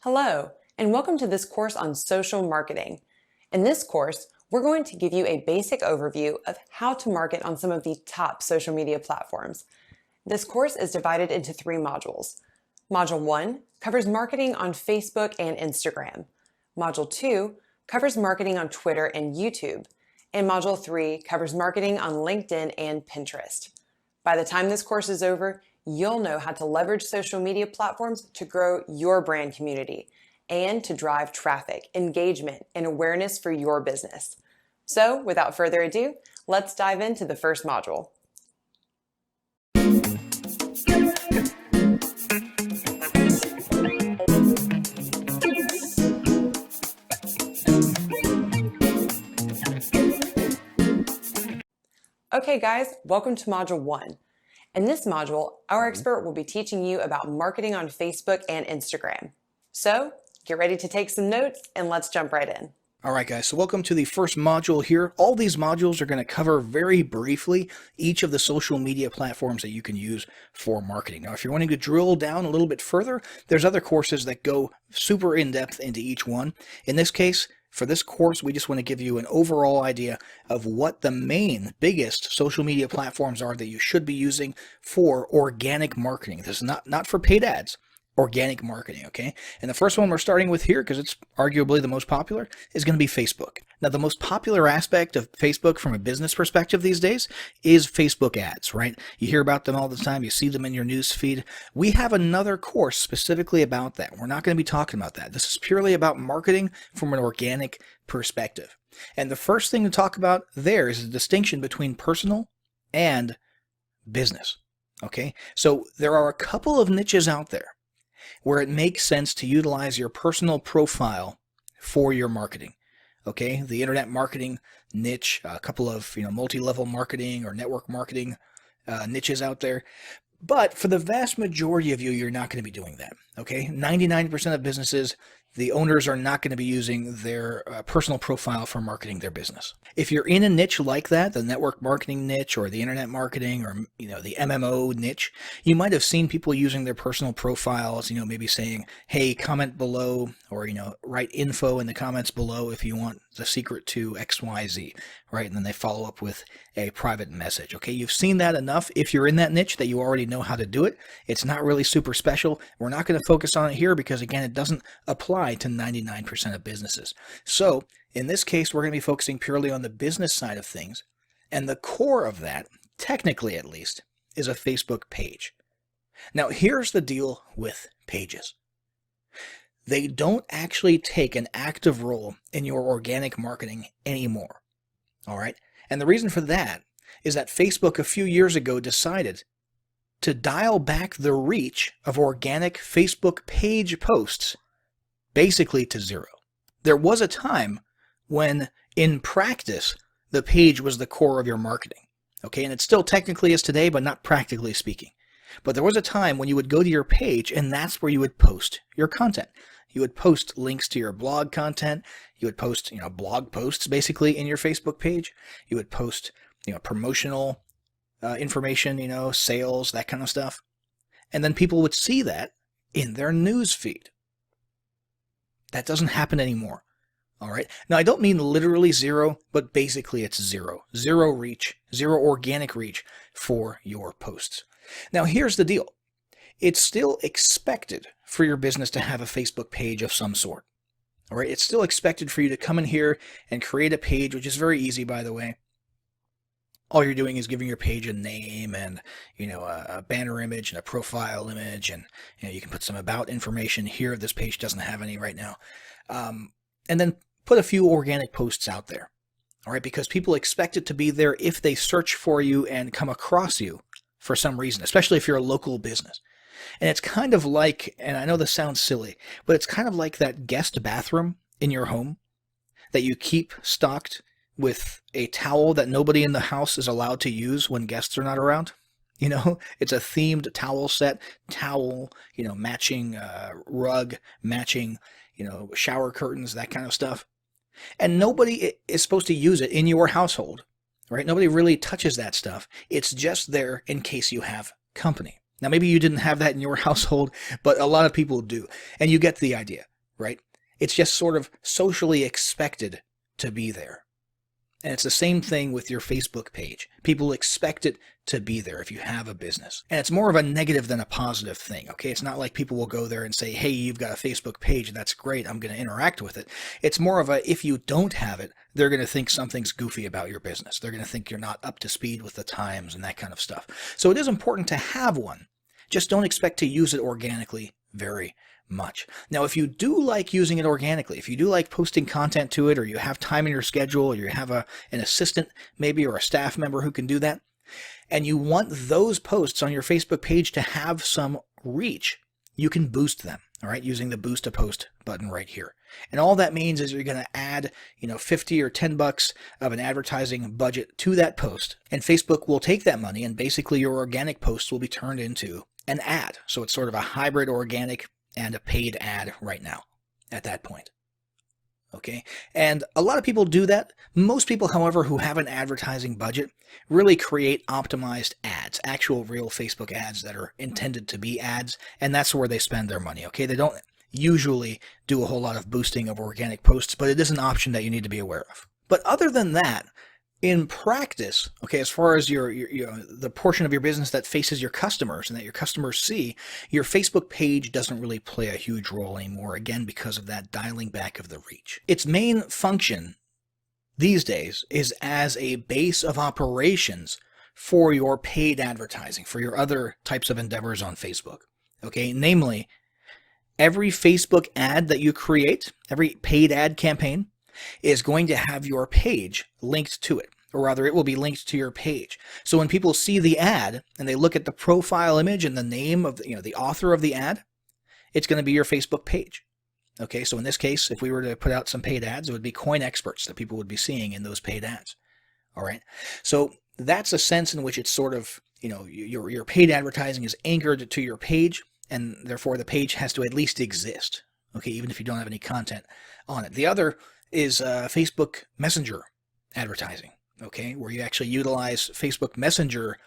Hello, and welcome to this course on social marketing. In this course, we're going to give you a basic overview of how to market on some of the top social media platforms. This course is divided into 3 modules. Module 1 covers marketing on Facebook and Instagram. Module 2 covers marketing on Twitter and YouTube. And Module 3 covers marketing on LinkedIn and Pinterest. By the time this course is over, you'll know how to leverage social media platforms to grow your brand community and to drive traffic, engagement, and awareness for your business. So, without further ado, let's dive into the first module. Okay guys, welcome to Module 1. In this module, our expert will be teaching you about marketing on Facebook and Instagram. So, get ready to take some notes and let's jump right in. All right, guys, so welcome to the first module here. All these modules are going to cover very briefly each of the social media platforms that you can use for marketing. Now, if you're wanting to drill down a little bit further, there's other courses that go super in-depth into each one. In this case, for this course, we just want to give you an overall idea of what the main, biggest social media platforms are that you should be using for organic marketing. This is not for paid ads. Organic marketing, okay? And the first one we're starting with here, because it's arguably the most popular, is going to be Facebook. Now, the most popular aspect of Facebook from a business perspective these days is Facebook ads, right? You hear about them all the time. You see them in your news feed. We have another course specifically about that. We're not going to be talking about that. This is purely about marketing from an organic perspective. And the first thing to talk about there is the distinction between personal and business, okay? So there are a couple of niches out there where it makes sense to utilize your personal profile for your marketing. Okay, the internet marketing niche, a couple of multi-level marketing or network marketing niches out there. But for the vast majority of you, you're not going to be doing that. Okay, 99% of businesses, the owners are not going to be using their personal profile for marketing their business. If you're in a niche like that, the network marketing niche or the internet marketing or the MMO niche, you might have seen people using their personal profiles, maybe saying, hey, comment below, or write info in the comments below if you want the secret to XYZ, right? And then they follow up with a private message. Okay, you've seen that enough if you're in that niche that you already know how to do it. It's not really super special. We're not going to focus on it here because, again, it doesn't apply to 99% of businesses. So in this case, we're going to be focusing purely on the business side of things. And the core of that, technically at least, is a Facebook page. Now, here's the deal with pages. They don't actually take an active role in your organic marketing anymore. All right? And the reason for that is that Facebook a few years ago decided to dial back the reach of organic Facebook page posts basically to zero. There was a time when, in practice, the page was the core of your marketing. Okay, and it still technically is today, but not practically speaking. But there was a time when you would go to your page, and that's where you would post your content. You would post links to your blog content. You would post, blog posts basically in your Facebook page. You would post, promotional information, sales, that kind of stuff. And then people would see that in their news feed. That doesn't happen anymore. All right. Now, I don't mean literally zero, but basically it's zero. Zero reach, zero organic reach for your posts. Now, here's the deal. It's still expected for your business to have a Facebook page of some sort. All right. It's still expected for you to come in here and create a page, which is very easy, by the way. All you're doing is giving your page a name and, a banner image and a profile image. And, you can put some about information here. This page doesn't have any right now. And then put a few organic posts out there. All right. Because people expect it to be there if they search for you and come across you for some reason, especially if you're a local business. And it's kind of like, and I know this sounds silly, but it's kind of like that guest bathroom in your home that you keep stocked with a towel that nobody in the house is allowed to use when guests are not around. It's a themed towel set, matching rug, matching, shower curtains, that kind of stuff. And nobody is supposed to use it in your household, right? Nobody really touches that stuff. It's just there in case you have company. Now, maybe you didn't have that in your household, but a lot of people do. And you get the idea, right? It's just sort of socially expected to be there. And it's the same thing with your Facebook page. People expect it to be there if you have a business. And it's more of a negative than a positive thing, okay? It's not like people will go there and say, hey, you've got a Facebook page. That's great. I'm going to interact with it. It's more of a, if you don't have it, they're going to think something's goofy about your business. They're going to think you're not up to speed with the times and that kind of stuff. So it is important to have one. Just don't expect to use it organically very much. Now, if you do like using it organically, if you do like posting content to it, or you have time in your schedule, or you have an assistant maybe, or a staff member who can do that, and you want those posts on your Facebook page to have some reach, you can boost them, all right, using the boost a post button right here. And all that means is you're going to add, 50 or 10 bucks of an advertising budget to that post, and Facebook will take that money, and basically your organic posts will be turned into an ad. So it's sort of a hybrid organic and a paid ad right now at that point. Okay. And a lot of people do that. Most people, however, who have an advertising budget really create optimized ads, actual real Facebook ads that are intended to be ads. And that's where they spend their money. Okay. They don't usually do a whole lot of boosting of organic posts, but it is an option that you need to be aware of. But other than that, in practice, okay, as far as your the portion of your business that faces your customers and that your customers see, your Facebook page doesn't really play a huge role anymore, again, because of that dialing back of the reach. Its main function these days is as a base of operations for your paid advertising, for your other types of endeavors on Facebook. Okay, namely, every Facebook ad that you create, every paid ad campaign, is going to have your page linked to it, or rather it will be linked to your page. So when people see the ad and they look at the profile image and the name of the author of the ad, it's going to be your Facebook page. Okay, so in this case, if we were to put out some paid ads, it would be coin experts that people would be seeing in those paid ads. All right, so that's a sense in which it's sort of, your paid advertising is anchored to your page, and therefore the page has to at least exist. Okay, even if you don't have any content on it. The other is Facebook Messenger advertising, okay, where you actually utilize Facebook Messenger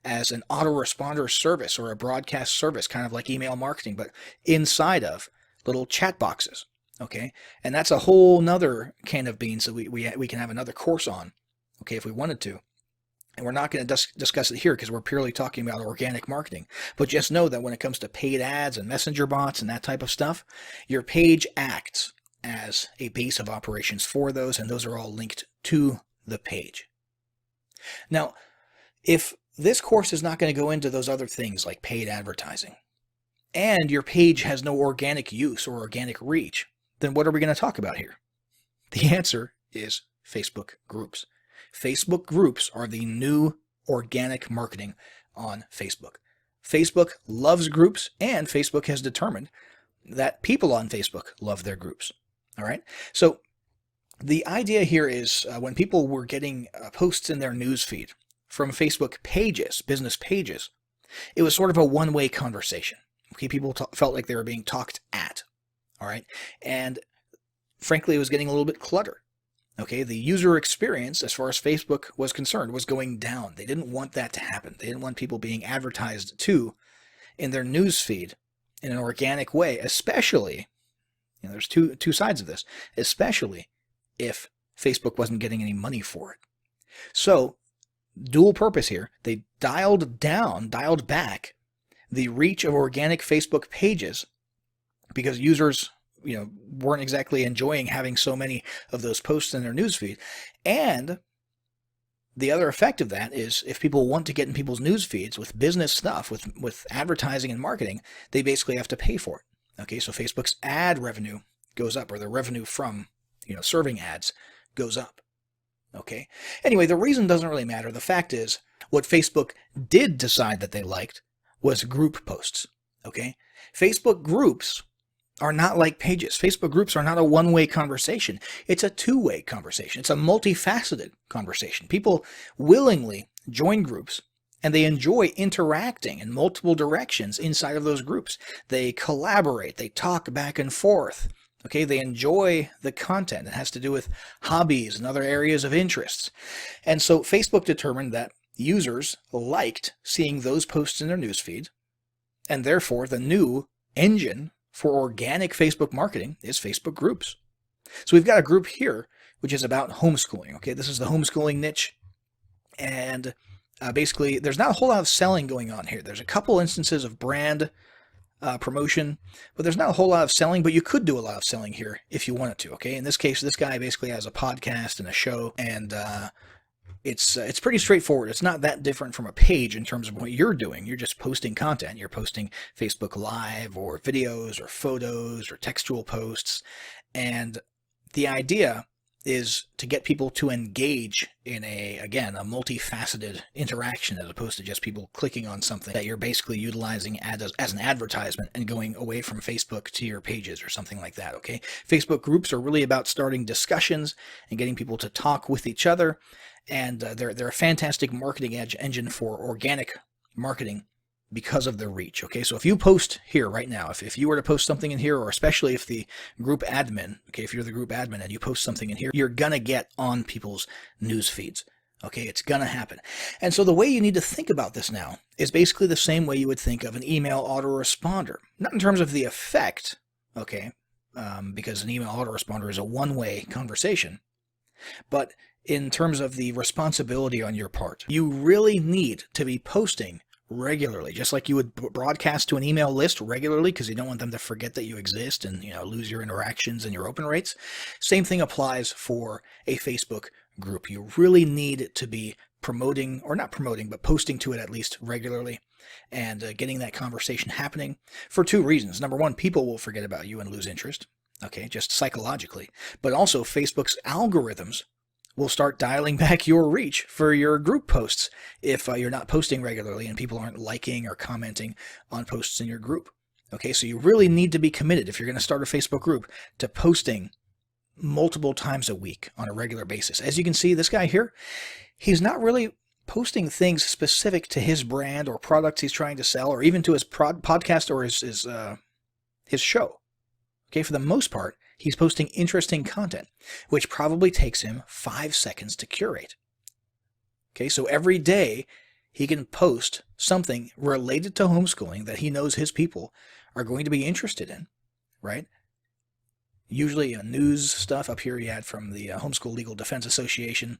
as an autoresponder service or a broadcast service, kind of like email marketing, but inside of little chat boxes, okay? And that's a whole nother can of beans that we can have another course on, okay, if we wanted to. And we're not going to discuss it here because we're purely talking about organic marketing. But just know that when it comes to paid ads and messenger bots and that type of stuff, your page acts as a base of operations for those, and those are all linked to the page. Now, if this course is not going to go into those other things like paid advertising, and your page has no organic use or organic reach, then what are we going to talk about here? The answer is Facebook groups. Facebook groups are the new organic marketing on Facebook. Facebook loves groups, and Facebook has determined that people on Facebook love their groups. All right. So the idea here is when people were getting posts in their newsfeed from Facebook pages, business pages, it was sort of a one-way conversation. Okay, people felt like they were being talked at. All right. And frankly, it was getting a little bit cluttered. Okay, the user experience, as far as Facebook was concerned, was going down. They didn't want that to happen. They didn't want people being advertised to in their newsfeed in an organic way, especially, there's two sides of this, especially if Facebook wasn't getting any money for it. So, dual purpose here. They dialed back the reach of organic Facebook pages because users weren't exactly enjoying having so many of those posts in their newsfeed. And the other effect of that is if people want to get in people's newsfeeds with business stuff, with advertising and marketing, they basically have to pay for it. Okay, so Facebook's ad revenue goes up, or the revenue from serving ads goes up. Okay. Anyway, the reason doesn't really matter. The fact is, what Facebook did decide that they liked was group posts. Okay, Facebook groups are not like pages. Facebook groups are not a one-way conversation. It's a two-way conversation. It's a multifaceted conversation. People willingly join groups, and they enjoy interacting in multiple directions inside of those groups. They collaborate. They talk back and forth. Okay, they enjoy the content. It has to do with hobbies and other areas of interests. And so Facebook determined that users liked seeing those posts in their newsfeed, and therefore the new engine for organic Facebook marketing is Facebook groups. So we've got a group here, which is about homeschooling. Okay, this is the homeschooling niche. And basically, there's not a whole lot of selling going on here. There's a couple instances of brand promotion, but there's not a whole lot of selling, but you could do a lot of selling here if you wanted to. Okay, in this case, this guy basically has a podcast and a show, and it's pretty straightforward. It's not that different from a page in terms of what you're doing. You're just posting content. You're posting Facebook Live or videos or photos or textual posts, and the idea is to get people to engage in a multifaceted interaction, as opposed to just people clicking on something that you're basically utilizing as an advertisement and going away from Facebook to your pages or something like that. Okay, Facebook groups are really about starting discussions and getting people to talk with each other, and they're a fantastic marketing engine for organic marketing because of their reach. Okay, so if you post here right now, if you were to post something in here, or especially if the group admin, okay, if you're the group admin and you post something in here, you're gonna get on people's news feeds. Okay, it's gonna happen. And so the way you need to think about this now is basically the same way you would think of an email autoresponder. Not in terms of the effect, okay, because an email autoresponder is a one-way conversation, but in terms of the responsibility on your part. You really need to be posting regularly, just like you would broadcast to an email list regularly, because you don't want them to forget that you exist and lose your interactions and your open rates. Same thing applies for a Facebook group. You really need to be promoting, or not promoting, but posting to it at least regularly, and getting that conversation happening for two reasons. Number one, people will forget about you and lose interest, okay, just psychologically. But also, Facebook's algorithms will start dialing back your reach for your group posts if you're not posting regularly and people aren't liking or commenting on posts in your group. Okay, so you really need to be committed, if you're going to start a Facebook group, to posting multiple times a week on a regular basis. As you can see, this guy here, he's not really posting things specific to his brand or products he's trying to sell, or even to his podcast or his show. Okay, for the most part, he's posting interesting content, which probably takes him 5 seconds to curate. Okay, so every day he can post something related to homeschooling that he knows his people are going to be interested in, right? Usually news stuff. Up here he had from the Homeschool Legal Defense Association,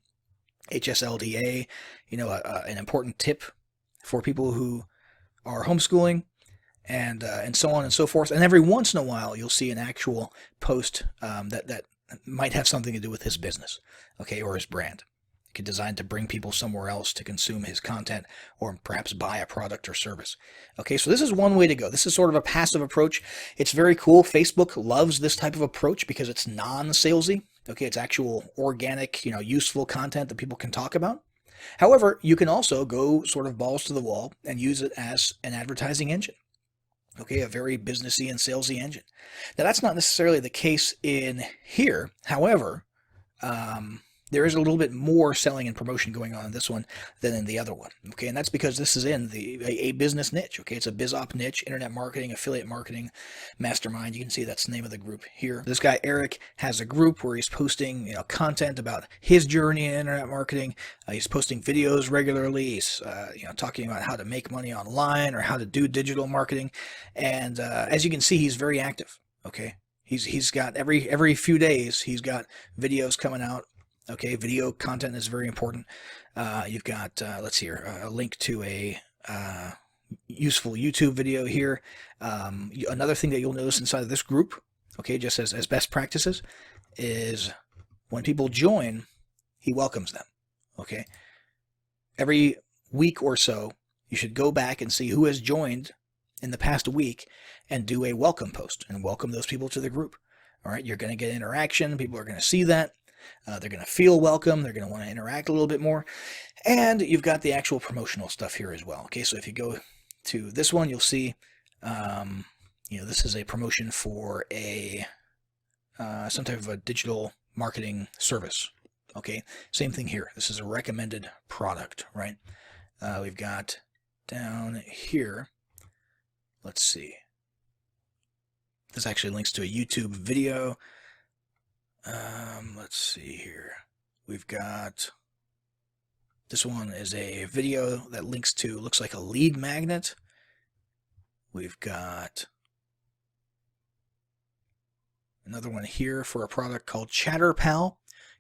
HSLDA, an important tip for people who are homeschooling, and so on and so forth. And every once in a while, you'll see an actual post that might have something to do with his business, okay, or his brand. Designed to bring people somewhere else to consume his content, or perhaps buy a product or service. Okay, so this is one way to go. This is sort of a passive approach. It's very cool. Facebook loves this type of approach because it's non-salesy. Okay, it's actual organic, useful content that people can talk about. However, you can also go sort of balls to the wall and use it as an advertising engine. Okay, a very businessy and salesy engine. Now, that's not necessarily the case in here. However, there is a little bit more selling and promotion going on in this one than in the other one. Okay, and that's because this is in a business niche. Okay, it's a BizOp niche, internet marketing, affiliate marketing, mastermind. You can see that's the name of the group here. This guy Eric has a group where he's posting content about his journey in internet marketing. He's posting videos regularly. He's talking about how to make money online or how to do digital marketing. And as you can see, he's very active. Okay, he's got every few days he's got videos coming out. Okay, video content is very important. You've got, let's see here, a link to a useful YouTube video here. Another thing that you'll notice inside of this group, okay, just as best practices, is when people join, he welcomes them. Okay, every week or so, you should go back and see who has joined in the past week and do a welcome post and welcome those people to the group. All right, you're going to get interaction. People are going to see that. They're going to feel welcome. They're going to want to interact a little bit more. And you've got the actual promotional stuff here as well. Okay, so if you go to this one, you'll see, this is a promotion for some type of a digital marketing service. Okay, same thing here. This is a recommended product, right? We've got down here, let's see. This actually links to a YouTube video. Let's see here. We've got, this one is a video that links to, looks like a lead magnet. We've got another one here for a product called ChatterPal.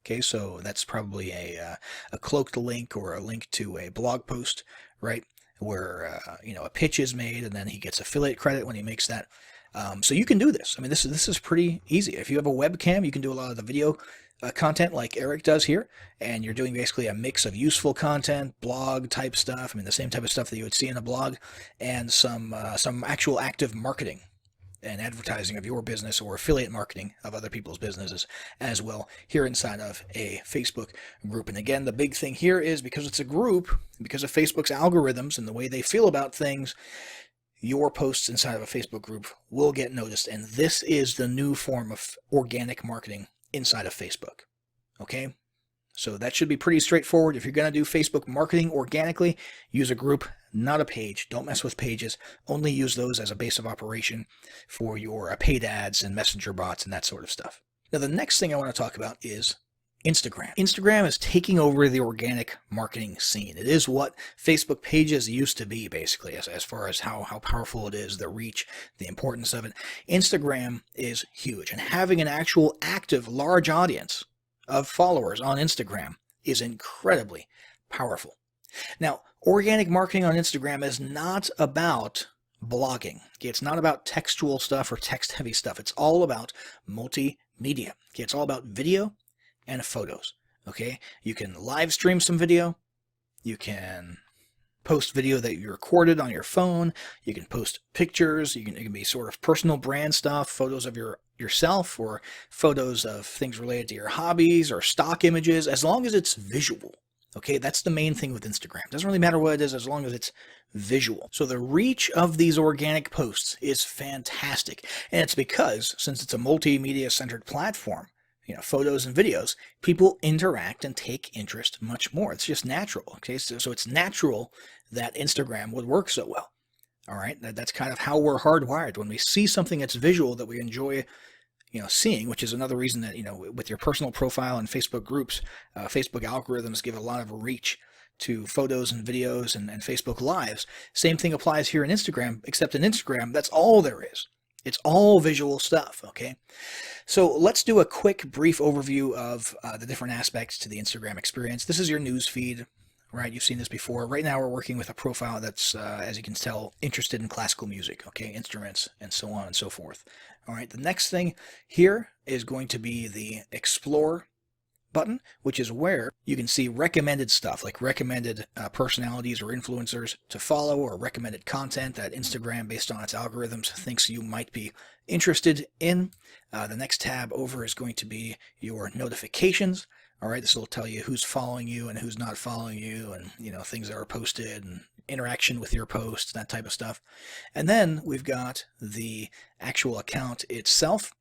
Okay, so that's probably a cloaked link or a link to a blog post, right? Where a pitch is made, and then he gets affiliate credit when he makes that. So you can do this. I mean, this is pretty easy. If you have a webcam, you can do a lot of the video content like Eric does here, and you're doing basically a mix of useful content, blog type stuff. I mean, the same type of stuff that you would see in a blog, and some actual active marketing and advertising of your business or affiliate marketing of other people's businesses as well here inside of a Facebook group. And again, the big thing here is because it's a group, because of Facebook's algorithms and the way they feel about things, your posts inside of a Facebook group will get noticed. And this is the new form of organic marketing inside of Facebook. Okay? So that should be pretty straightforward. If you're going to do Facebook marketing organically, use a group, not a page. Don't mess with pages. Only use those as a base of operation for your paid ads and messenger bots and that sort of stuff. Now, the next thing I want to talk about is Instagram. Instagram is taking over the organic marketing scene. It is what Facebook pages used to be, basically, as far as how powerful it is, the reach, the importance of it. Instagram is huge, and having an actual active large audience of followers on Instagram is incredibly powerful. Now, organic marketing on Instagram is not about blogging. Okay, it's not about textual stuff or text-heavy stuff. It's all about multimedia. Okay, it's all about video and photos. Okay, you can live stream some video. You can post video that you recorded on your phone. You can post pictures. It can be sort of personal brand stuff, photos of yourself or photos of things related to your hobbies or stock images, as long as it's visual. Okay, that's the main thing with Instagram. It doesn't really matter what it is as long as it's visual. So the reach of these organic posts is fantastic. And it's because, since it's a multimedia centered platform, photos and videos, people interact and take interest much more. It's just natural. Okay, so it's natural that Instagram would work so well. All right, that's kind of how we're hardwired. When we see something that's visual that we enjoy, seeing, which is another reason that, with your personal profile and Facebook groups, Facebook algorithms give a lot of reach to photos and videos and Facebook Lives. Same thing applies here in Instagram, except in Instagram, that's all there is. It's all visual stuff, okay? So let's do a quick, brief overview of the different aspects to the Instagram experience. This is your news feed, right? You've seen this before. Right now we're working with a profile that's, as you can tell, interested in classical music, okay? Instruments and so on and so forth. All right, the next thing here is going to be the Explore button, which is where you can see recommended stuff, like recommended personalities or influencers to follow, or recommended content that Instagram, based on its algorithms, thinks you might be interested in. The next tab over is going to be your notifications. All right, this will tell you who's following you and who's not following you, and things that are posted and interaction with your posts, that type of stuff. And then we've got the actual account itself.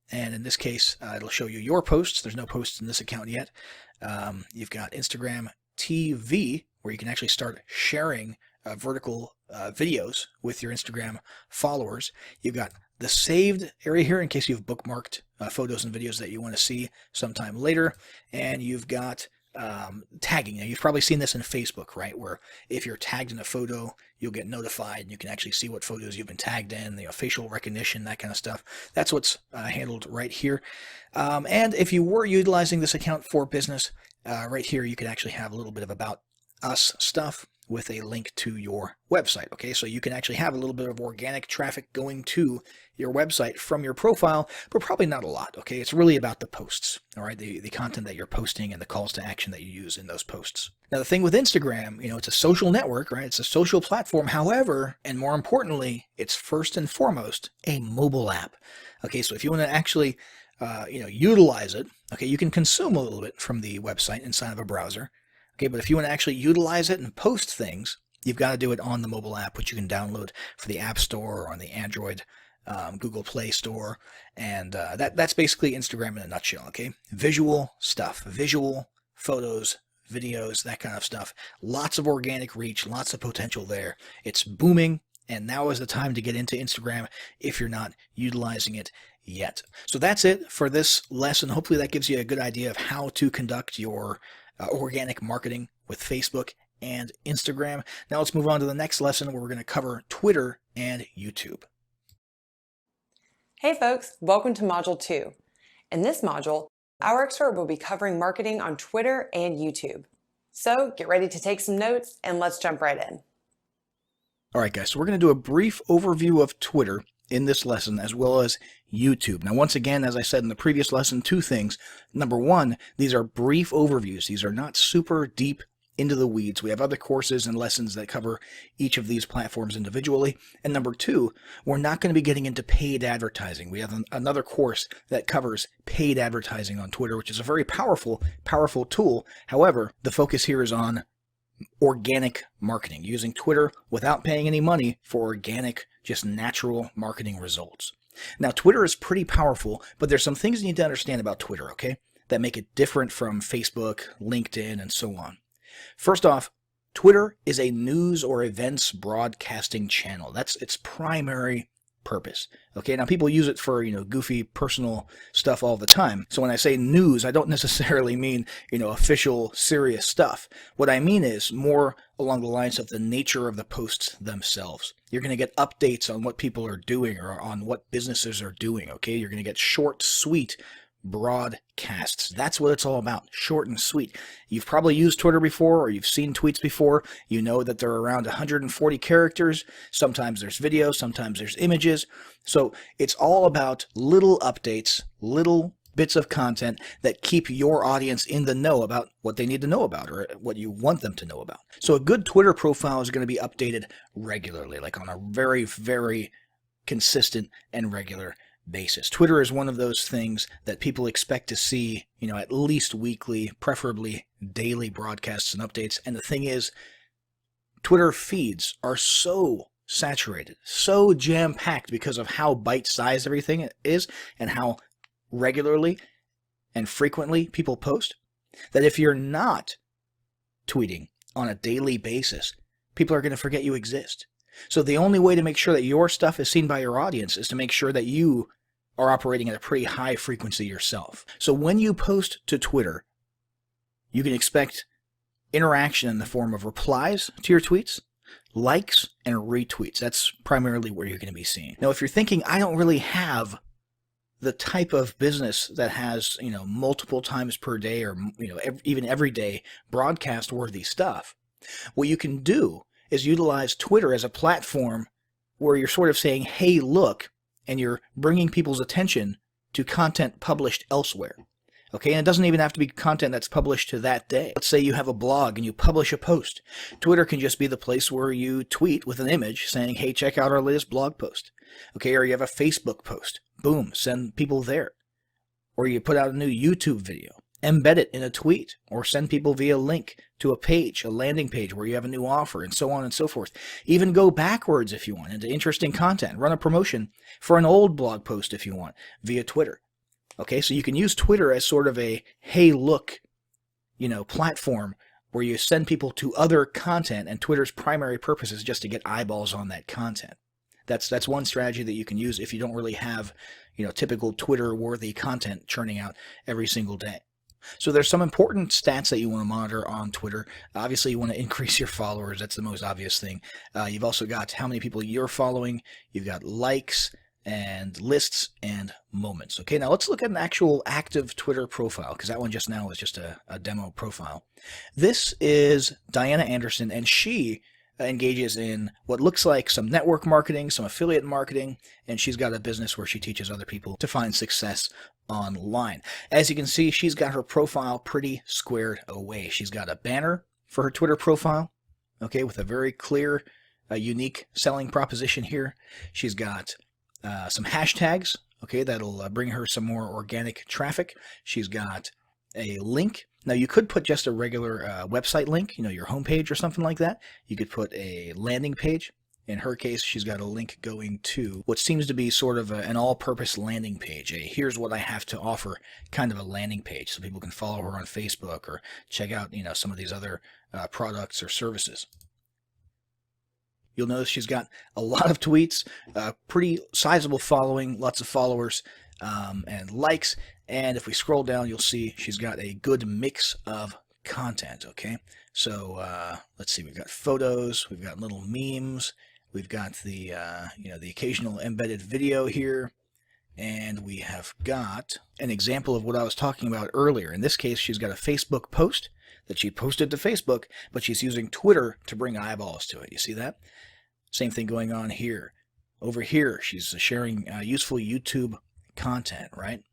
And in this case, it'll show you your posts. There's no posts in this account yet. You've got Instagram TV, where you can actually start sharing vertical videos with your Instagram followers. You've got the saved area here in case you've bookmarked photos and videos that you want to see sometime later. And you've got tagging. Now, you've probably seen this in Facebook, right? Where if you're tagged in a photo, you'll get notified and you can actually see what photos you've been tagged in, facial recognition, that kind of stuff. That's what's handled right here. And if you were utilizing this account for business, right here, you could actually have a little bit of about us stuff with a link to your website. Okay, so you can actually have a little bit of organic traffic going to your website from your profile, but probably not a lot. Okay, it's really about the posts, all right, the content that you're posting and the calls to action that you use in those posts. Now, the thing with Instagram, it's a social network, right? It's a social platform. However, and more importantly, it's first and foremost a mobile app. Okay, so if you want to actually utilize it, okay, you can consume a little bit from the website inside of a browser. Okay, but if you want to actually utilize it and post things, you've got to do it on the mobile app, which you can download for the App Store or on the Android Google Play Store. And that's basically Instagram in a nutshell, okay? Visual stuff, visual photos, videos, that kind of stuff. Lots of organic reach, lots of potential there. It's booming, and now is the time to get into Instagram if you're not utilizing it yet. So that's it for this lesson. Hopefully that gives you a good idea of how to conduct your organic marketing with Facebook and Instagram. Now let's move on to the next lesson where we're going to cover Twitter and YouTube. Hey folks, welcome to Module 2. In this module, our expert will be covering marketing on Twitter and YouTube. So get ready to take some notes and let's jump right in. All right, guys, so we're going to do a brief overview of Twitter in this lesson as well as YouTube. Now, once again, as I said in the previous lesson, two things. Number one, these are brief overviews. These are not super deep into the weeds. We have other courses and lessons that cover each of these platforms individually. And number two, we're not going to be getting into paid advertising. We have another course that covers paid advertising on Twitter, which is a very powerful tool. However, the focus here is on organic marketing, using Twitter without paying any money for organic, just natural marketing results. Now, Twitter is pretty powerful, but there's some things you need to understand about Twitter, okay, that make it different from Facebook, LinkedIn, and so on. First off, Twitter is a news or events broadcasting channel. That's its primary purpose. Okay, now people use it for, goofy personal stuff all the time. So when I say news, I don't necessarily mean, official serious stuff. What I mean is more along the lines of the nature of the posts themselves. You're going to get updates on what people are doing or on what businesses are doing, okay? You're going to get short, sweet broadcasts. That's what it's all about, short and sweet. You've probably used Twitter before, or you've seen tweets before. You know that they're around 140 characters. Sometimes there's video, sometimes there's images. So it's all about little updates, little bits of content that keep your audience in the know about what they need to know about or what you want them to know about. So a good Twitter profile is going to be updated regularly, like on a very, very consistent and regular basis. Twitter is one of those things that people expect to see, at least weekly, preferably daily broadcasts and updates. And the thing is, Twitter feeds are so saturated, so jam-packed because of how bite-sized everything is and how regularly and frequently people post, that if you're not tweeting on a daily basis, people are going to forget you exist. So the only way to make sure that your stuff is seen by your audience is to make sure that you are operating at a pretty high frequency yourself. So when you post to Twitter, you can expect interaction in the form of replies to your tweets, likes, and retweets. That's primarily where you're going to be seen. Now, if you're thinking, I don't really have the type of business that has, multiple times per day or, even every day broadcast worthy stuff, what you can do is utilize Twitter as a platform where you're sort of saying, hey, look, and you're bringing people's attention to content published elsewhere. Okay, and it doesn't even have to be content that's published to that day. Let's say you have a blog and you publish a post. Twitter can just be the place where you tweet with an image saying, hey, check out our latest blog post. Okay, or you have a Facebook post. Boom, send people there. Or you put out a new YouTube video. Embed it in a tweet or send people via link to a page, a landing page where you have a new offer and so on and so forth. Even go backwards if you want into interesting content. Run a promotion for an old blog post if you want via Twitter. Okay, so you can use Twitter as sort of a, hey, look, platform where you send people to other content, and Twitter's primary purpose is just to get eyeballs on that content. That's one strategy that you can use if you don't really have, typical Twitter-worthy content churning out every single day. So there's some important stats that you want to monitor on Twitter. Obviously, you want to increase your followers. That's the most obvious thing. You've also got how many people you're following. You've got likes and lists and moments. Okay, now let's look at an actual active Twitter profile, because that one just now was just a demo profile. This is Diana Anderson, and she engages in what looks like some network marketing, some affiliate marketing, and she's got a business where she teaches other people to find success online. As you can see, she's got her profile pretty squared away. She's got a banner for her Twitter profile, okay, with a very clear, unique selling proposition here. She's got some hashtags, okay, that'll bring her some more organic traffic. She's got a link. Now, you could put just a regular website link, your homepage or something like that. You could put a landing page. In her case, she's got a link going to what seems to be sort of an all-purpose landing page. Here's what I have to offer kind of a landing page so people can follow her on Facebook or check out, some of these other products or services. You'll notice she's got a lot of tweets, pretty sizable following, lots of followers and likes. And if we scroll down, you'll see she's got a good mix of content, okay? So let's see, we've got photos, we've got little memes, we've got the, the occasional embedded video here, And we have got an example of what I was talking about earlier. In this case, she's got a Facebook post that she posted to Facebook, but she's using Twitter to bring eyeballs to it. You see that? Same thing going on here. Over here, she's sharing useful YouTube content, right?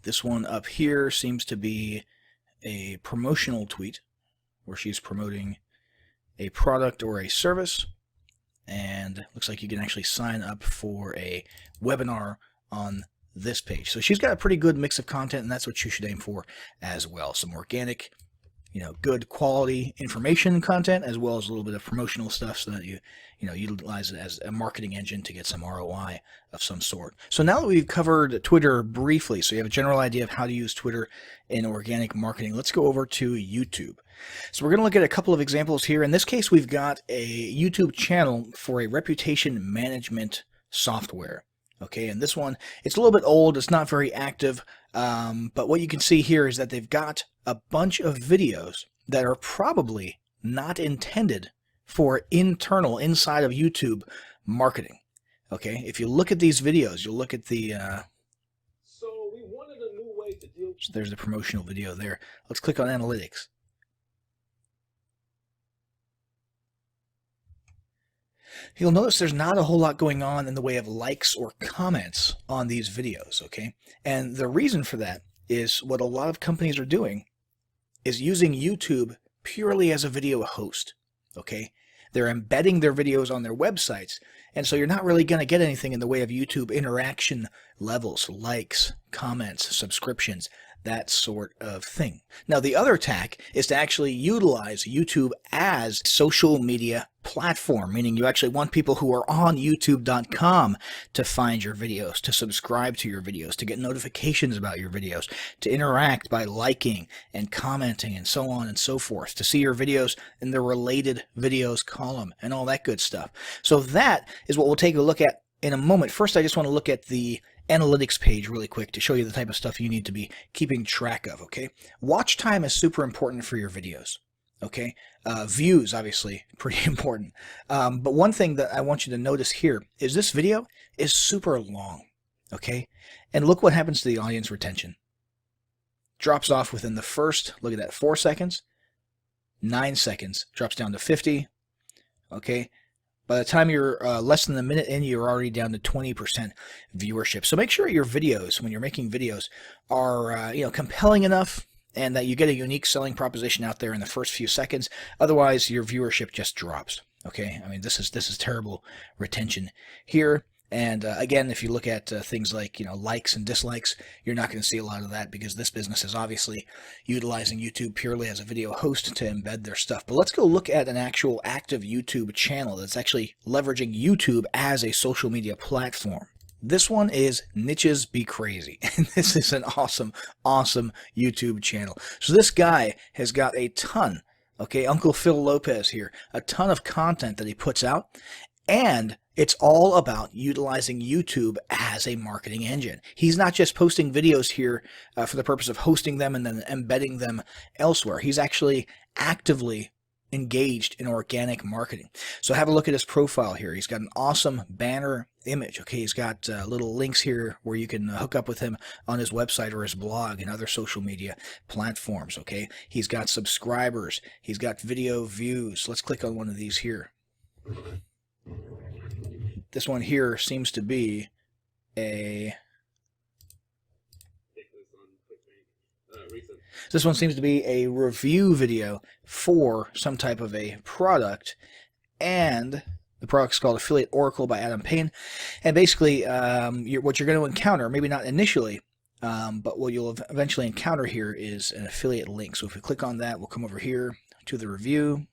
This one up here seems to be a promotional tweet where she's promoting a product or a service. And looks like you can actually sign up for a webinar on this page. So she's got a pretty good mix of content, and that's what you should aim for as well. Some organic, good quality information content, as well as a little bit of promotional stuff so that you utilize it as a marketing engine to get some ROI of some sort. So now that we've covered Twitter briefly, so you have a general idea of how to use Twitter in organic marketing, let's go over to YouTube. So we're going to look at a couple of examples here. In this case, we've got a YouTube channel for a reputation management software. Okay, and this one, it's a little bit old, it's not very active, but what you can see here is that they've got a bunch of videos that are probably not intended for internal, inside of YouTube marketing. Okay, if you look at these videos, you'll look at the... So we wanted a new way to deal. So there's the promotional video there. Let's click on analytics. You'll notice there's not a whole lot going on in the way of likes or comments on these videos, okay? And the reason for that is what a lot of companies are doing is using YouTube purely as a video host, okay? They're embedding their videos on their websites, and so you're not really going to get anything in the way of YouTube interaction levels, likes, comments, subscriptions, that sort of thing. Now, the other tack is to actually utilize YouTube as a social media platform, meaning you actually want people who are on youtube.com to find your videos, to subscribe to your videos, to get notifications about your videos, to interact by liking and commenting and so on and so forth, to see your videos in the related videos column and all that good stuff. So that is what we'll take a look at in a moment. First, I just want to look at the analytics page really quick to show you the type of stuff you need to be keeping track of, okay? Watch time is super important for your videos, okay? Views, obviously, pretty important. But one thing that I want you to notice here is this video is super long, okay? And look what happens to the audience retention. Drops off within the first, look at that, 4 seconds, 9 seconds, drops down to 50, okay? By the time you're less than a minute in, you're already down to 20% viewership. So make sure your videos, when you're making videos, are compelling enough and that you get a unique selling proposition out there in the first few seconds. Otherwise, your viewership just drops. Okay, I mean this is terrible retention here. And again, if you look at things like likes and dislikes, you're not going to see a lot of that because this business is obviously utilizing YouTube purely as a video host to embed their stuff. But let's go look at an actual active YouTube channel that's actually leveraging YouTube as a social media platform. This one is Niches Be Crazy, and this is an awesome YouTube channel. So this guy has got a ton, okay, Uncle Phil Lopez here, a ton of content that he puts out, and it's all about utilizing YouTube as a marketing engine. He's not just posting videos here for the purpose of hosting them and then embedding them elsewhere. He's actually actively engaged in organic marketing. So have a look at his profile here. He's got an awesome banner image. Okay, he's got little links here where you can hook up with him on his website or his blog and other social media platforms. Okay, he's got subscribers. He's got video views. Let's click on one of these here. This one here seems to be a... This one seems to be a review video for some type of a product, and the product's called Affiliate Oracle by Adam Payne. And basically, what you're going to encounter, maybe not initially, but what you'll eventually encounter here is an affiliate link. So if we click on that, we'll come over here to the review.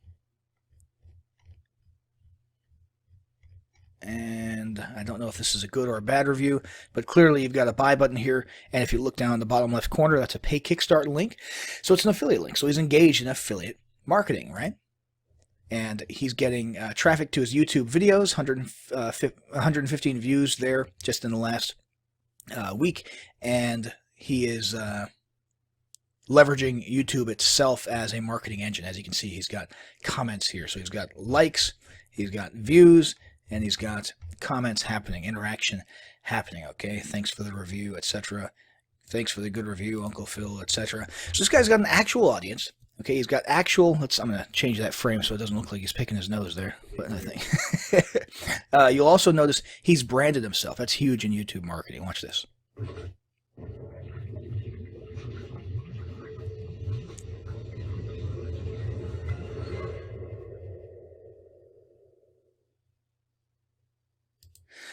And I don't know if this is a good or a bad review, but clearly you've got a buy button here. And if you look down in the bottom left corner, that's a pay Kickstart link. So it's an affiliate link. So he's engaged in affiliate marketing, right? And he's getting traffic to his YouTube videos, 115 views there just in the last week. And he is leveraging YouTube itself as a marketing engine. As you can see, he's got comments here. So he's got likes, he's got views, and he's got comments happening, interaction happening. Okay, thanks for the review, etc. Thanks for the good review, Uncle Phil, etc. So this guy's got an actual audience. Okay, he's got actual. I'm going to change that frame so it doesn't look like he's picking his nose there. But I think you'll also notice he's branded himself. That's huge in YouTube marketing. Watch this.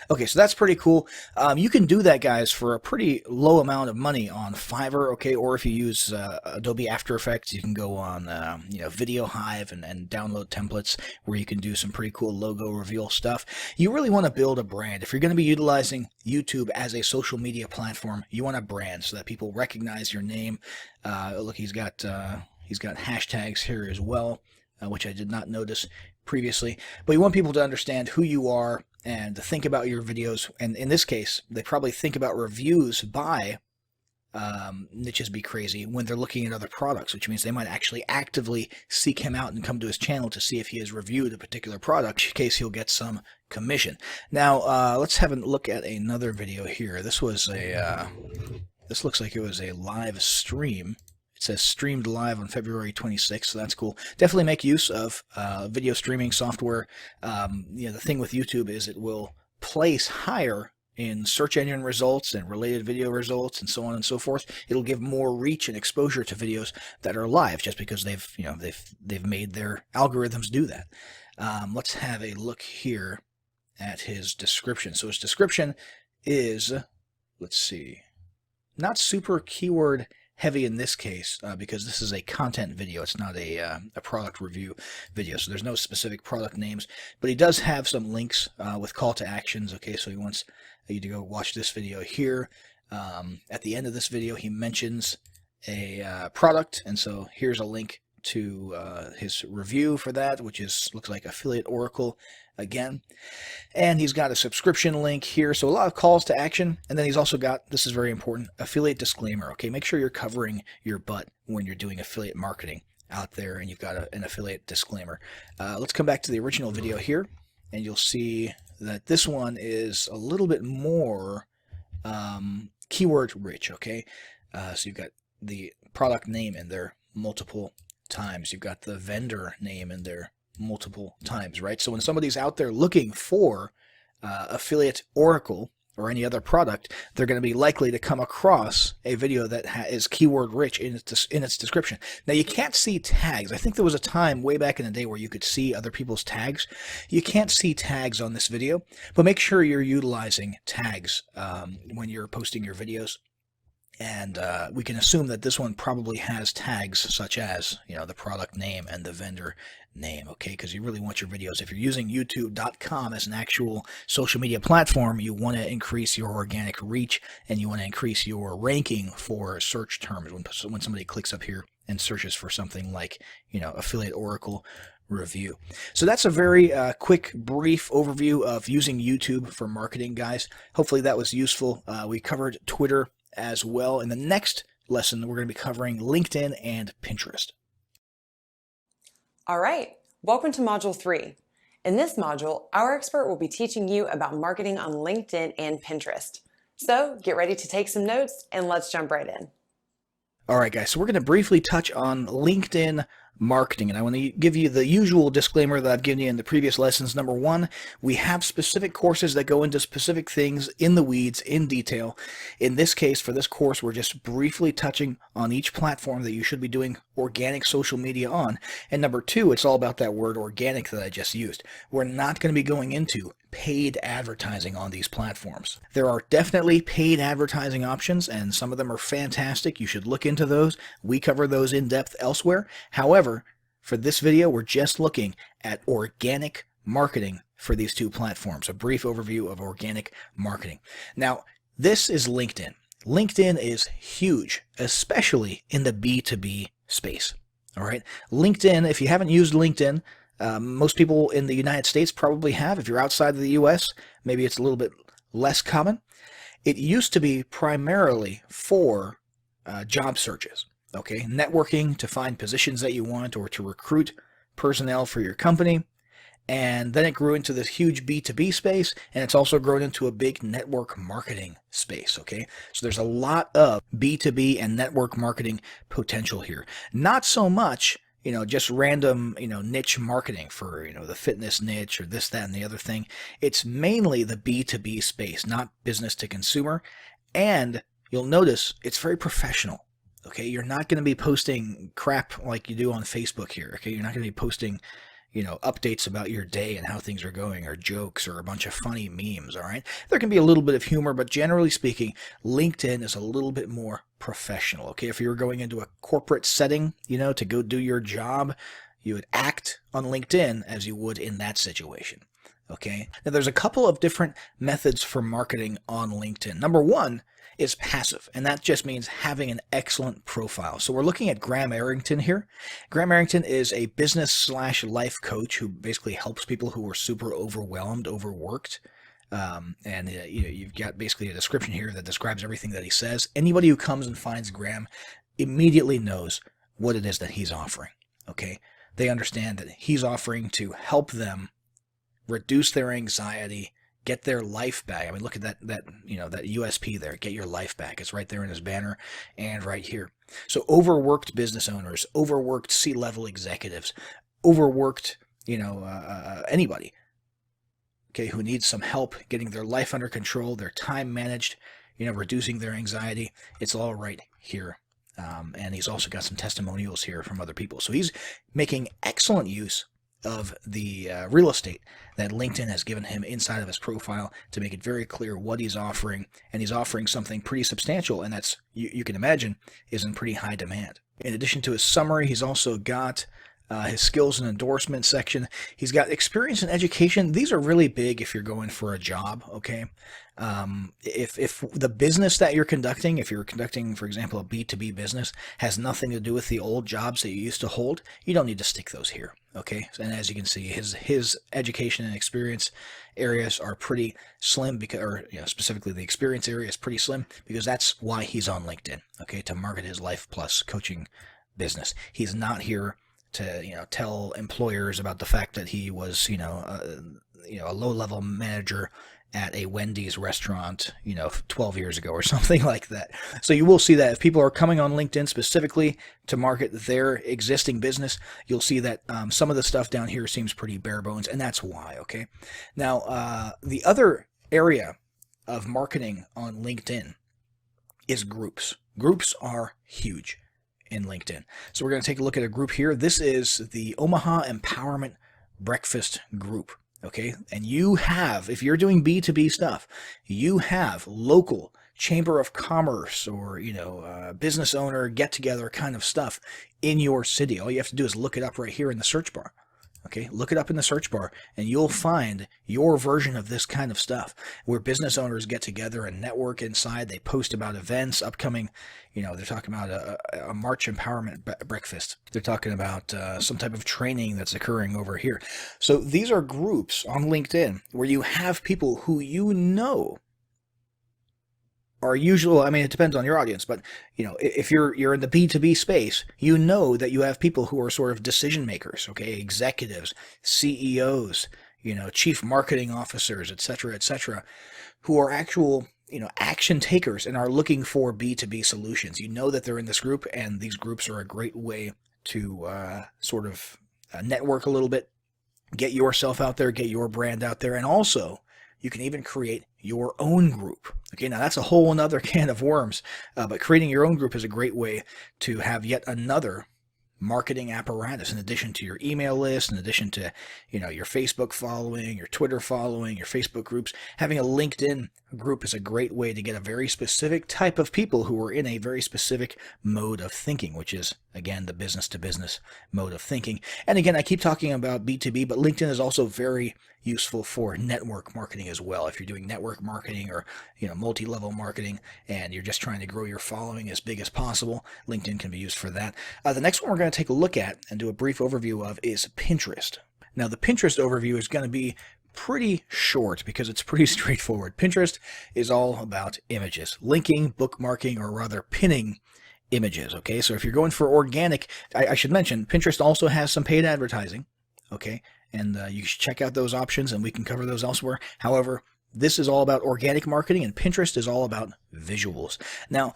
Okay, so that's pretty cool. You can do that, guys, for a pretty low amount of money on Fiverr, okay? Or if you use Adobe After Effects, you can go on, Video Hive and download templates where you can do some pretty cool logo reveal stuff. You really want to build a brand. If you're going to be utilizing YouTube as a social media platform, you want a brand so that people recognize your name. Look, he's got hashtags here as well, which I did not notice previously. But you want people to understand who you are and to think about your videos. And in this case, they probably think about reviews by Niches Be Crazy when they're looking at other products, which means they might actually actively seek him out and come to his channel to see if he has reviewed a particular product, in case he'll get some commission. Now, let's have a look at another video here. This was this looks like it was a live stream. It says streamed live on February 26th, so that's cool. Definitely make use of video streaming software. The thing with YouTube is it will place higher in search engine results and related video results and so on and so forth. It'll give more reach and exposure to videos that are live, just because they've made their algorithms do that. Let's have a look here at his description. So his description is, let's see, not super keyword heavy in this case, because this is a content video. It's not a product review video, so there's no specific product names, but he does have some links with call to actions. Okay, so he wants you to go watch this video here. At the end of this video, he mentions a product, and so here's a link to his review for that, which looks like Affiliate Oracle again. And he's got a subscription link here, so a lot of calls to action. And then he's also got, this is very important, affiliate disclaimer. Okay, make sure you're covering your butt when you're doing affiliate marketing out there and you've got an affiliate disclaimer. Let's come back to the original video here, and you'll see that this one is a little bit more keyword rich. Okay, so you've got the product name in there multiple times. You've got the vendor name in there multiple times, right? So when somebody's out there looking for Affiliate Oracle or any other product, they're going to be likely to come across a video that is keyword rich in its description. Now, you can't see tags. I think there was a time way back in the day where you could see other people's tags. You can't see tags on this video, but make sure you're utilizing tags when you're posting your videos. And we can assume that this one probably has tags such as, the product name and the vendor name, okay? Because you really want your videos. If you're using YouTube.com as an actual social media platform, you want to increase your organic reach and you want to increase your ranking for search terms. When somebody clicks up here and searches for something like, Affiliate Oracle review. So that's a very quick, brief overview of using YouTube for marketing, guys. Hopefully that was useful. We covered Twitter as well. In the next lesson, we're going to be covering LinkedIn and Pinterest. All right, welcome to Module 3. In this module, our expert will be teaching you about marketing on LinkedIn and Pinterest. So get ready to take some notes and let's jump right in. All right, guys, so we're going to briefly touch on LinkedIn marketing, and I want to give you the usual disclaimer that I've given you in the previous lessons. Number one, we have specific courses that go into specific things in the weeds, in detail. In this case, for this course, we're just briefly touching on each platform that you should be doing organic social media on. And number two, it's all about that word organic that I just used. We're not going to be going into paid advertising on these platforms. There are definitely paid advertising options, and some of them are fantastic. You should look into those. We cover those in depth elsewhere. However, for this video, we're just looking at organic marketing for these two platforms, a brief overview of organic marketing. Now, this is LinkedIn. LinkedIn is huge, especially in the B2B space. All right, LinkedIn, if you haven't used LinkedIn, most people in the United States probably have. If you're outside of the US, maybe it's a little bit less common. It used to be primarily for job searches, okay? Networking to find positions that you want or to recruit personnel for your company. And then it grew into this huge B2B space, and it's also grown into a big network marketing space, okay? So there's a lot of B2B and network marketing potential here. Not so much, just random, niche marketing for, the fitness niche or this, that, and the other thing. It's mainly the B2B space, not business to consumer. And you'll notice it's very professional. Okay, you're not going to be posting crap like you do on Facebook here. Okay, you're not going to be posting, updates about your day and how things are going, or jokes, or a bunch of funny memes. All right, there can be a little bit of humor, but generally speaking, LinkedIn is a little bit more professional. Okay, if you were going into a corporate setting, to go do your job, you would act on LinkedIn as you would in that situation. Okay, now there's a couple of different methods for marketing on LinkedIn. Number one is passive, and that just means having an excellent profile. So we're looking at Graham Arrington here. Graham Arrington is a business/life coach who basically helps people who are super overwhelmed, overworked. You've got basically a description here that describes everything that he says. Anybody who comes and finds Graham immediately knows what it is that he's offering. Okay, they understand that he's offering to help them reduce their anxiety, get their life back. I mean, look at that USP there. Get your life back. It's right there in his banner and right here. So overworked business owners, overworked C-level executives, overworked, anybody, okay, who needs some help getting their life under control, their time managed, reducing their anxiety. It's all right here. And he's also got some testimonials here from other people. So he's making excellent use of the real estate that LinkedIn has given him inside of his profile to make it very clear what he's offering, and he's offering something pretty substantial, and that's, you can imagine, is in pretty high demand. In addition to his summary, he's also got his skills and endorsement section. He's got experience and education. These are really big if you're going for a job, okay? If the business that you're conducting, if you're conducting, for example, a B2B business, has nothing to do with the old jobs that you used to hold, you don't need to stick those here, okay? And as you can see, his education and experience areas are pretty slim, because, specifically the experience area is pretty slim, because that's why he's on LinkedIn, okay, to market his Life Plus coaching business. He's not here to tell employers about the fact that he was a low-level manager at a Wendy's restaurant 12 years ago or something like that. So you will see that if people are coming on LinkedIn specifically to market their existing business, you'll see that some of the stuff down here seems pretty bare bones, and that's why. Okay, now the other area of marketing on LinkedIn is groups. Groups are huge in LinkedIn. So we're going to take a look at a group here. This is the Omaha Empowerment Breakfast Group. Okay, and you have, if you're doing B2B stuff, you have local chamber of commerce or business owner get together kind of stuff in your city. All you have to do is look it up right here in the search bar. Okay, look it up in the search bar and you'll find your version of this kind of stuff where business owners get together and network inside. They post about events upcoming. They're talking about a March Empowerment Breakfast. They're talking about some type of training that's occurring over here. So these are groups on LinkedIn where you have people who are usual. I mean, it depends on your audience, but if you're in the B2B space, that you have people who are sort of decision makers, okay, executives, CEOs, chief marketing officers, etc., who are actual action takers and are looking for B2B solutions. That they're in this group, and these groups are a great way to sort of network a little bit, get yourself out there, get your brand out there, and also you can even create your own group. Okay, now that's a whole another can of worms, but creating your own group is a great way to have yet another marketing apparatus in addition to your email list, in addition to your Facebook following, your Twitter following, your Facebook groups. Having a LinkedIn group is a great way to get a very specific type of people who are in a very specific mode of thinking, which is, again, the business to business mode of thinking. And again, I keep talking about B2B, but LinkedIn is also very useful for network marketing as well. If you're doing network marketing or multi-level marketing and you're just trying to grow your following as big as possible, LinkedIn can be used for that. The next one we're going to take a look at and do a brief overview of is Pinterest. Now the Pinterest overview is going to be pretty short because it's pretty straightforward. Pinterest is all about images, linking, bookmarking, or rather pinning images. Okay, so if you're going for organic, I should mention Pinterest also has some paid advertising. Okay, and you should check out those options, and we can cover those elsewhere. However, this is all about organic marketing, and Pinterest is all about visuals. Now,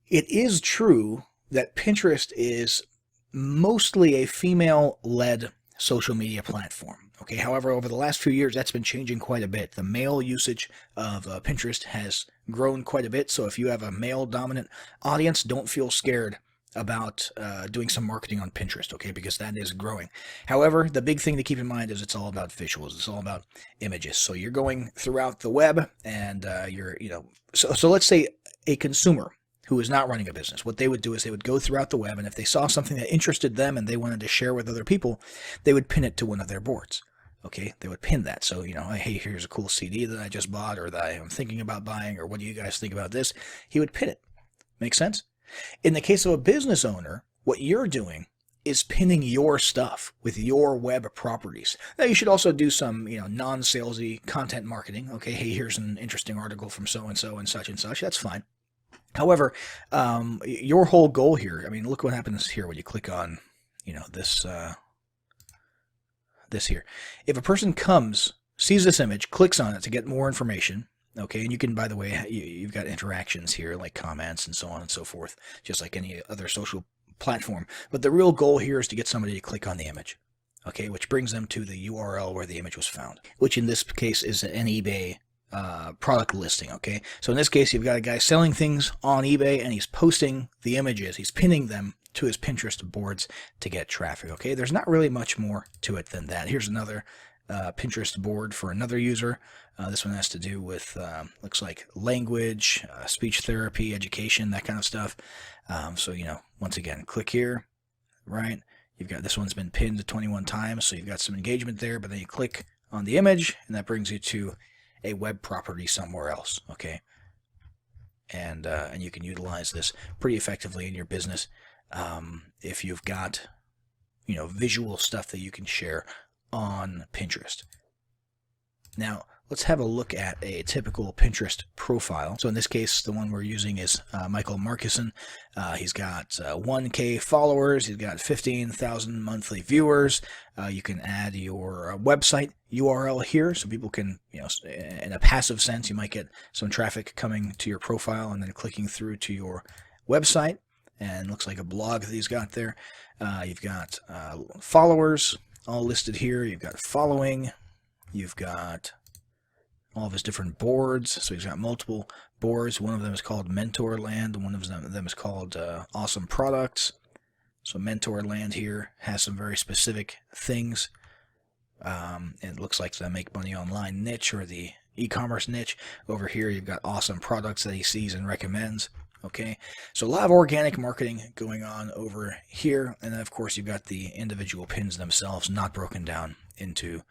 it is true that Pinterest is mostly a female-led social media platform. Okay, however, over the last few years, that's been changing quite a bit. The male usage of Pinterest has grown quite a bit. So if you have a male-dominant audience, don't feel scared about doing some marketing on Pinterest, okay, because that is growing. However, the big thing to keep in mind is it's all about visuals. It's all about images. So you're going throughout the web, and so let's say a consumer who is not running a business, what they would do is they would go throughout the web, and if they saw something that interested them and they wanted to share with other people, they would pin it to one of their boards. Okay, they would pin that. So, hey, here's a cool CD that I just bought, or that I am thinking about buying, or what do you guys think about this? He would pin it. Make sense? In the case of a business owner, what you're doing is pinning your stuff with your web properties. Now, you should also do some, non-salesy content marketing. Okay, hey, here's an interesting article from so-and-so and such and such. That's fine. However, your whole goal here, I mean, look what happens here when you click on, this here. If a person comes, sees this image, clicks on it to get more information, okay, and you can, by the way, you've got interactions here like comments and so on and so forth, just like any other social platform. But the real goal here is to get somebody to click on the image, okay, which brings them to the URL where the image was found, which in this case is an eBay product listing, okay? So in this case, you've got a guy selling things on eBay, and he's posting the images. He's pinning them to his Pinterest boards to get traffic, okay? There's not really much more to it than that. Here's another Pinterest board for another user. This one has to do with, looks like language, speech therapy, education, that kind of stuff. So, once again, click here, right? You've got, this one's been pinned 21 times, so you've got some engagement there, but then you click on the image, and that brings you to a web property somewhere else, okay? And you can utilize this pretty effectively in your business if you've got, visual stuff that you can share on Pinterest. Now, let's have a look at a typical Pinterest profile. So in this case, the one we're using is Michael Markison. He's got 1K followers. He's got 15,000 monthly viewers. You can add your website URL here, so people can, in a passive sense, you might get some traffic coming to your profile and then clicking through to your website. And it looks like a blog that he's got there. You've got followers all listed here. You've got following. You've got all of his different boards. So he's got multiple boards. One of them is called Mentor Land. One of them is called Awesome Products. So Mentor Land here has some very specific things. It looks like the Make Money Online niche, or the e-commerce niche. Over here, you've got Awesome Products that he sees and recommends. Okay, so a lot of organic marketing going on over here. And then, of course, you've got the individual pins themselves, not broken down into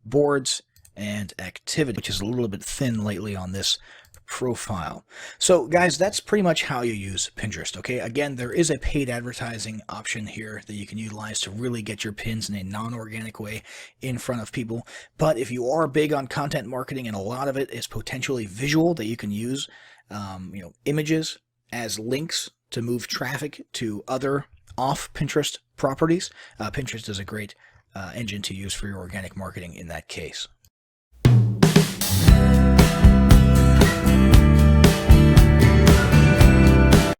boards and activity, which is a little bit thin lately on this profile. So guys, that's pretty much how you use Pinterest. Okay, again, there is a paid advertising option here that you can utilize to really get your pins in a non-organic way in front of people. But if you are big on content marketing, and a lot of it is potentially visual, that you can use images as links to move traffic to other off Pinterest properties, Pinterest is a great engine to use for your organic marketing in that case.